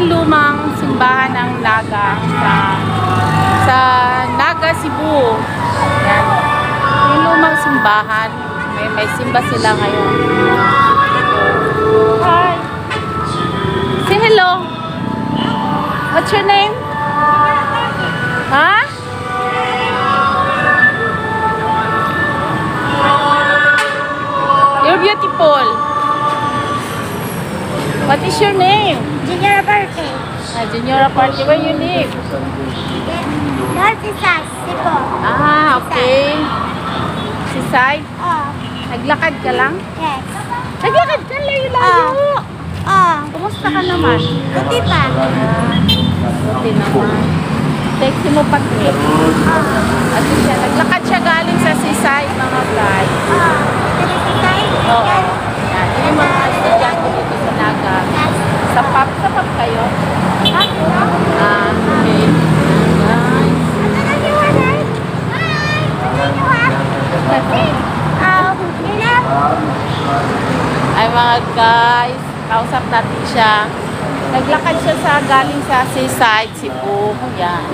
yung lumang simbahan ng Naga sa Naga, Cebu. Yan. Yung lumang simbahan. May simba sila ngayon. Hi. Say hello. What's your name? Ha? You're beautiful. What is your name? Junior birthday. Junior Party. Where you live? North-Side, Cebu. Ah, okay. Seaside? Oh, Naglakad ka lang? yes. Naglakad ka layo-layo. Oh, Kumusta ka naman? buti pa. Buti naman. Taxi mo pa ito. At siya, naglakad siya galing sa seaside, mga guys. Oh, North-Side? Oo. Yes. Yan. Yung mga estudyante dito sa Naga. Sa pub kayo? Ah, okay. Guys. Ano na yung water? Hi! Ano yung water? Ay mga guys, kausap natin siya. Naglakad siya galing sa seaside, Cebu. Yan.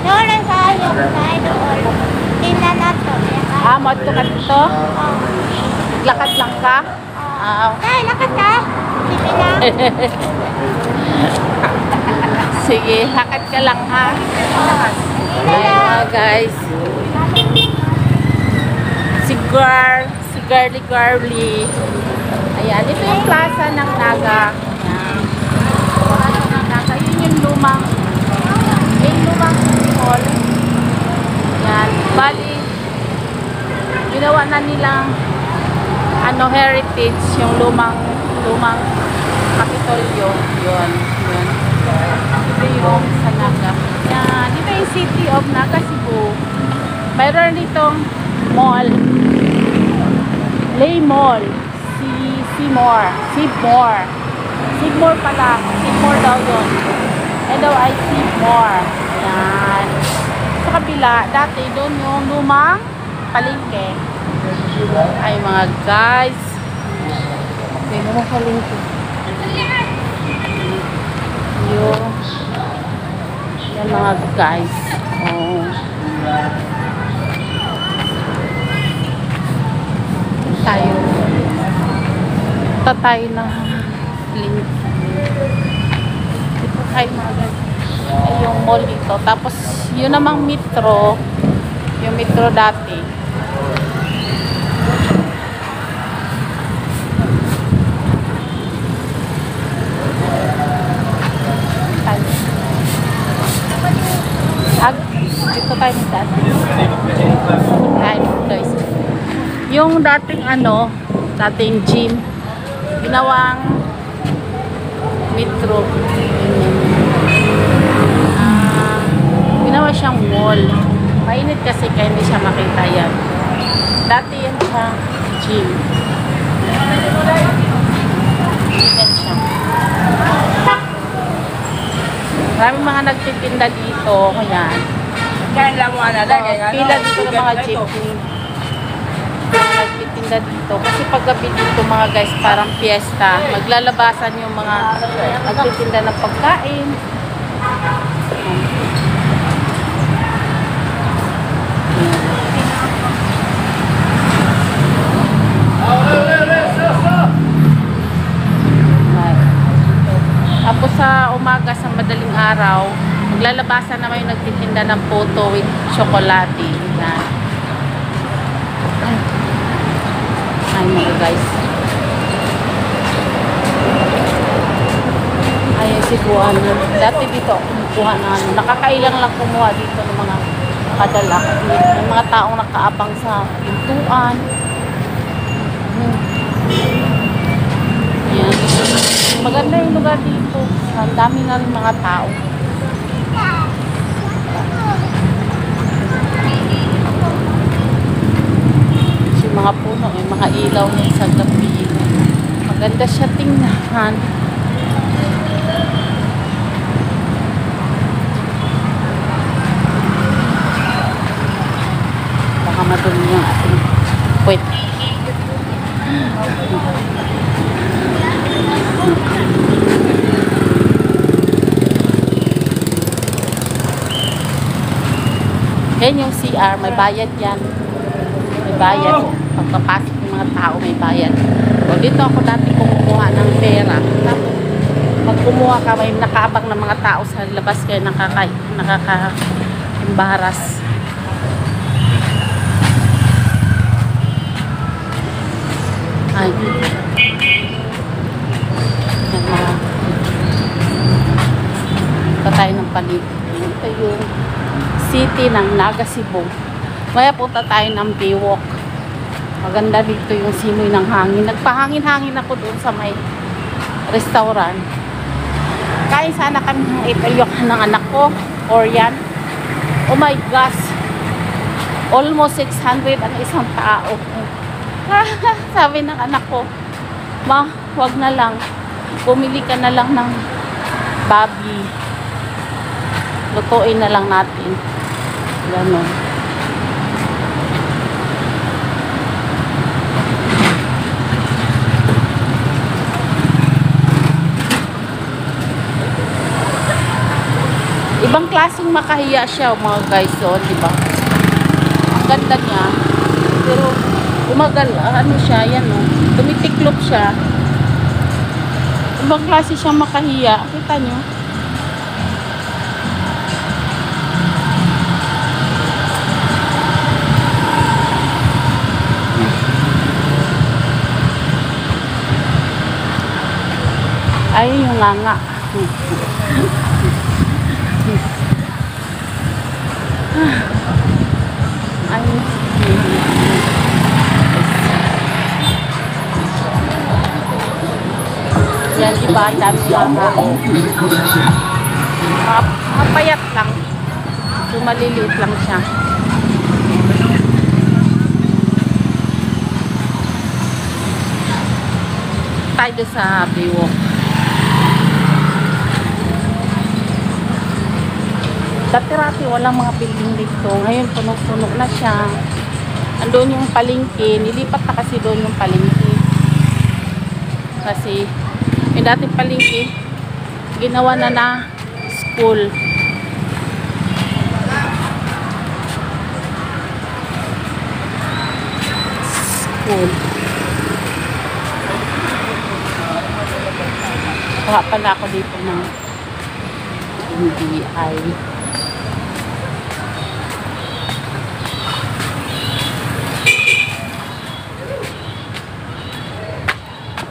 Doon sa yung side doon. Tingnan natin. Ah, madto ka dito? Oh. Naglakad lang ka? Ah, Tay, lakad ka. Sige na. sige, lakad ka lang ha. Ayan mga guys. Si Girly. Ayan, ito yung plaza ng Naga. Ayan. Plaza ng Naga. Yun yung lumang mall. Ayan. Bali, ginawa na nilang heritage, yung lumang Kapitolyo. Yun. Ito yung sa Naga. Ayan. Ito yung city of Naga, Cebu. Mayroon ditong mall. Lay Mall. Seymour pala. Seymour daw yun. Hello, I Seymour. Ayan. Sa kabila, dati doon yung lumang palengke. Ay mga guys. Okay, lumang palengke. Yan mga guys. Oh. Tayo ng link. Ito tayo mga guys. Ay, yung mall dito. Tapos, yun namang metro. Yung metro dati. Dito tayo dati. Tayo guys. Yung dating gym, ginawang metro. Ginawa siyang mall. Mainit kasi kaya hindi siya makita yan. Dati yan siya gym. Yan siya. Maraming mga nagtitinda dito. Ayan. Pila dito ng mga jeepney. Nagtitinda dito kasi paggabi dito mga guys parang fiesta, maglalabasan yung mga nagtitinda ng pagkain. Tapos sa umaga sa madaling araw maglalabasan naman yung nagtitinda ng photo with chocolate. Yan. Ay mga guys. Ay siguan. Dati dito ako kumukuha na nakakailang lang kumuha dito ng mga kadala. May mga taong nakaabang sa pintuan. Yan. Maganda yung lugar dito. Ang dami na rin mga tao. Mga puno, may mga ilaw niya sa gabi. Maganda siya tingnan. Baka madumi yung ating puwet. Yan yung CR, may bayad yan. May bayad. Pagpapasok ng mga tao, may bayad. So, dito ako dati kumukuha ng pera. Tapos, pag kumuha ka, may nakaabang ng mga tao sa labas kaya nakaka-embaras. Ay, tayo ng paligid. Ito yung city ng Naga Cebu. Maya punta tayo ng Baywalk. Maganda dito yung simoy ng hangin. Nagpahangin-hangin ako doon sa may restaurant. Kain sana kami ng ipayok ng anak ko. Korean. Oh my gosh. Almost 600 ang isang tao. Sabi ng anak ko, ma, wag na lang. Bumili ka na lang ng babi. Lutuin na lang natin. Ganon. Ibang klaseng makahiya siya, mga guys, so, diba? Ang ganda niya. Pero, umagal, ano siya, yan, oh. Tumitiklop siya. Ibang klase siyang makahiya. Kita nyo? Ay, yung nga. Ay, yan, diba? Ang dami nga. Mapayat lang. So, maliliit lang siya. Tayo sa Baywalk. Dati-rati walang mga building dito. Ngayon puno-puno na siya. Andun yung palengke. Nilipat na kasi doon yung palengke. Kasi yung dating palengke ginawa na school. School. Kuha pala ako dito ng NBI.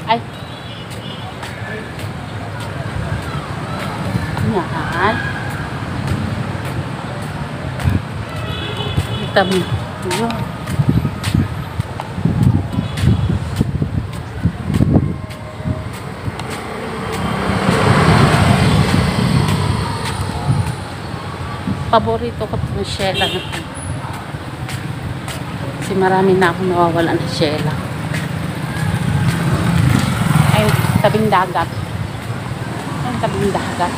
Ay. Yan. Kita mo. Yun. Paborito ko itong Shela na ito. Kasi marami na akong nawawala ng Shela. Ay, tabing dagat. Ay, tabing dagat.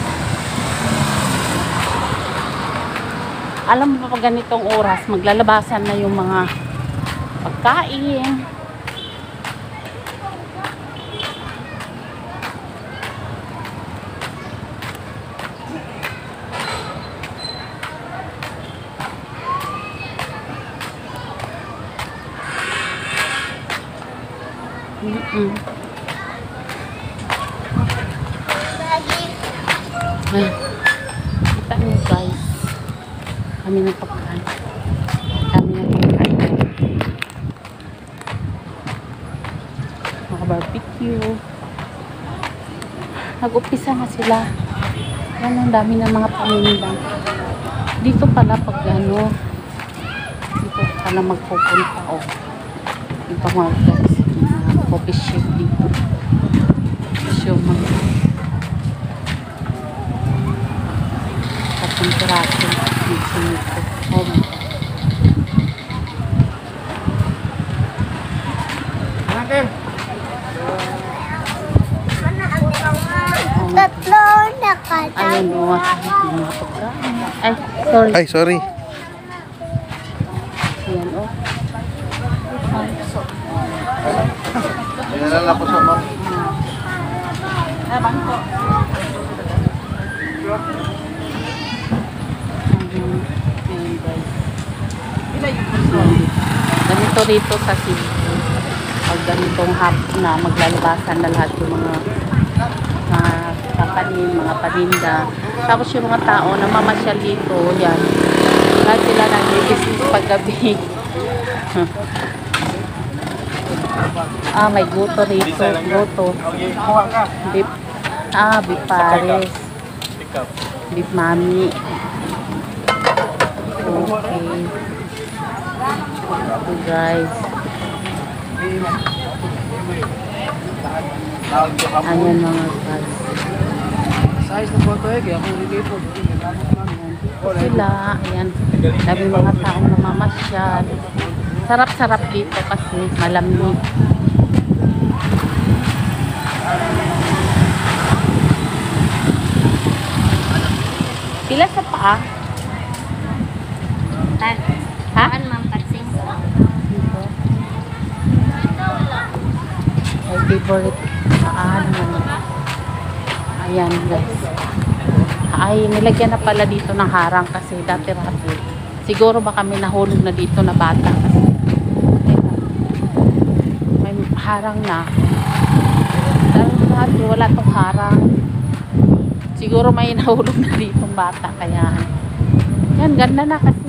Alam mo pa ganitong oras, maglalabasan na yung mga pagkain. Ay, kita nyo guys, kami ng pagkain. Mga barbecue. Nag-upisa na sila. Yan, ang dami ng mga paninda. Dito pala pag ano, dito pala magpupunta. Oh, dito mga guys, coffee shop dito. So, temperature dito. Oh my God. Tatlo na kata. Ayun o, mga pagkain. Ay, sorry. Ay, sorry. Ayan o. Nalala po sa mga. Abang po. Ayun guys. Ganito rito sa Cebu. Pag ganitong hapon na maglalabasan na lahat yung mga kapanin, mga paninda. Tapos yung mga tao na mamasyal dito, yan. Lahat sila nag-business paggabi. May guto rito. Guto. Beef. Beef pares. Beef mami. Okay. So guys. Ayan mga guys. Size na po ito eh, kaya kung hindi po. Sila, ayan. Sabi mga taong namamasyal. Sarap-sarap dito kasi malamig. Pila sa paa? Ha? Ma'am, patsing. My favorite ayan guys. Ay, nilagyan na pala dito ng harang kasi dati-rati. Siguro baka may nahulog na dito na bata kasi may harang na. Dati wala tong harang. Siguro may nahulog na ditong bata kaya yan, ganda na kasi